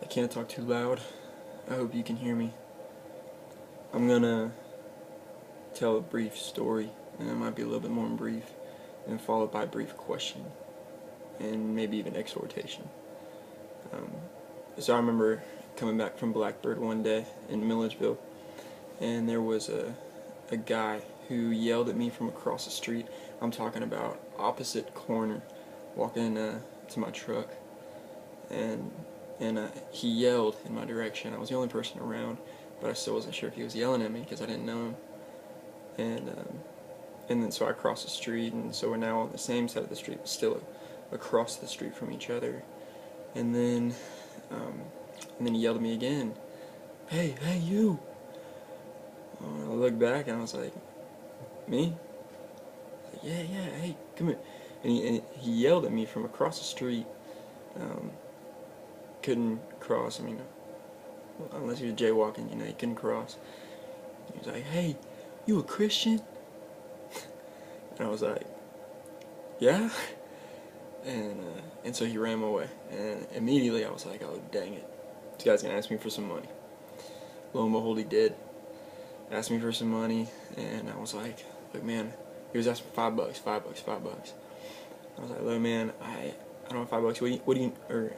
can't talk too loud. I hope you can hear me. I'm gonna tell a brief story, and it might be a little bit more brief, and followed by a brief question, and maybe even exhortation. So I remember coming back from Blackbird one day in Milledgeville, and there was a guy who yelled at me from across the street. I'm talking about opposite corner, walking to my truck, and he yelled in my direction. I was the only person around, but I still wasn't sure if he was yelling at me because I didn't know him. And then so I crossed the street, and so we're now on the same side of the street, but still across the street from each other. And then he yelled at me again. Hey, you! I looked back and I was like, me? Like, yeah, hey, come here. And he yelled at me from across the street. Couldn't cross. I mean, unless he was jaywalking, he couldn't cross. He was like, hey, you a Christian? And I was like, yeah. And so he ran away. And immediately I was like, oh, dang it. This guy's going to ask me for some money. Lo and behold, he did. Asked me for some money. And I was like, look, man, he was asking for $5. I was like, look, man, I don't have $5. What do you, or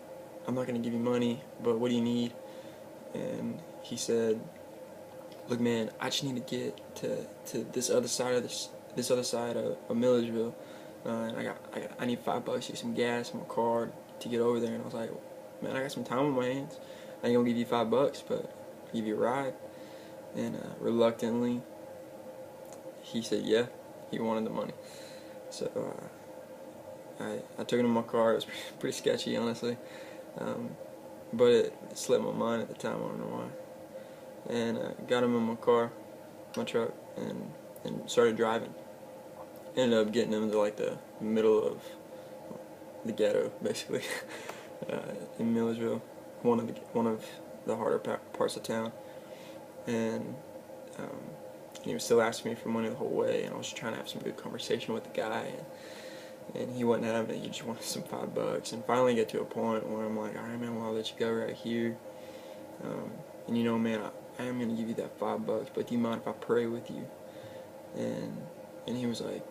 I'm not going to give you money, but what do you need? And he said, look, man, I just need to get to this other side of Milledgeville, and I need $5 to get some gas in my car to get over there. And I was like, man, I got some time on my hands. I ain't gonna give you $5, but I'll give you a ride. And reluctantly, he said yeah, he wanted the money. So I took it in my car. It was pretty sketchy, honestly, but it slipped my mind at the time. I don't know why. And got him in my car, my truck, and started driving. Ended up getting him to like the middle of the ghetto, basically, in Milledgeville, one of the harder parts of town. And he was still asking me for money the whole way, and I was just trying to have some good conversation with the guy, and he wasn't having it. He just wanted some $5. And finally get to a point where I'm like, all right, man, well, I'll let you go right here. And man, I am gonna give you that $5, but do you mind if I pray with you? And he was like,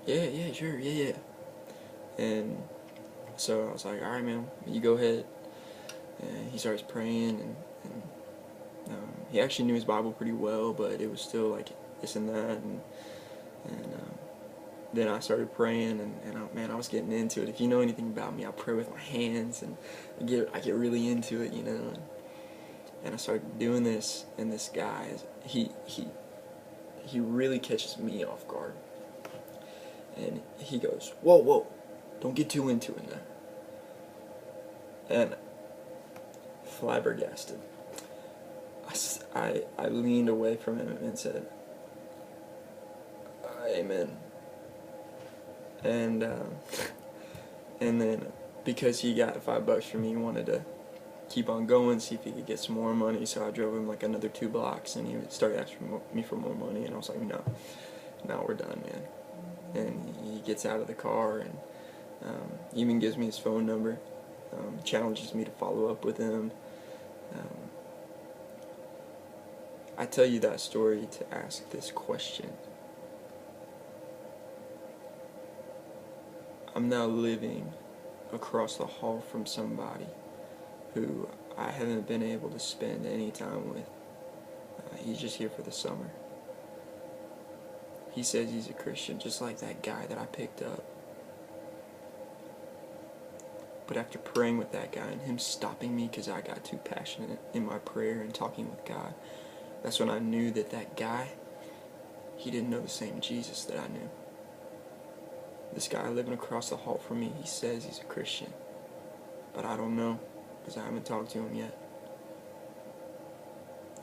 yeah, sure, yeah. And so I was like, all right, man, you go ahead. And he starts praying, and he actually knew his Bible pretty well, but it was still like this and that, and then I started praying, and man, I was getting into it. If you know anything about me, I pray with my hands, and I get really into it, and I started doing this, and this guy, he really catches me off guard, and he goes, whoa, don't get too into it now. And flabbergasted, I leaned away from him and said, amen. And then because he got $5 from me, he wanted to keep on going, see if he could get some more money. So I drove him like another 2 blocks, and he started asking me for more money, and I was like, no, we're done, man. And he gets out of the car, and even gives me his phone number, challenges me to follow up with him. I tell you that story to ask this question. I'm now living across the hall from somebody who I haven't been able to spend any time with. He's just here for the summer. He says he's a Christian, just like that guy that I picked up. But after praying with that guy and him stopping me because I got too passionate in my prayer and talking with God, that's when I knew that guy, he didn't know the same Jesus that I knew. This guy living across the hall from me, he says he's a Christian, but I don't know, because I haven't talked to him yet.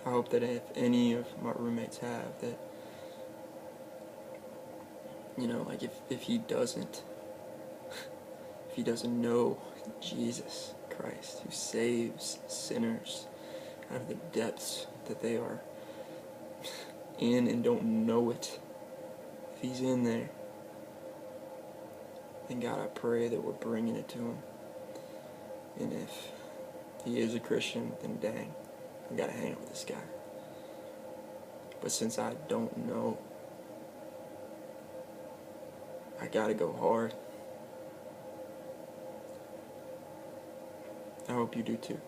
I hope that if any of my roommates have, that, like if he doesn't know Jesus Christ, who saves sinners out of the depths that they are in and don't know it, if he's in there, then God, I pray that we're bringing it to him. And if he is a Christian, then dang, I gotta hang out with this guy. But since I don't know, I gotta go hard. I hope you do too.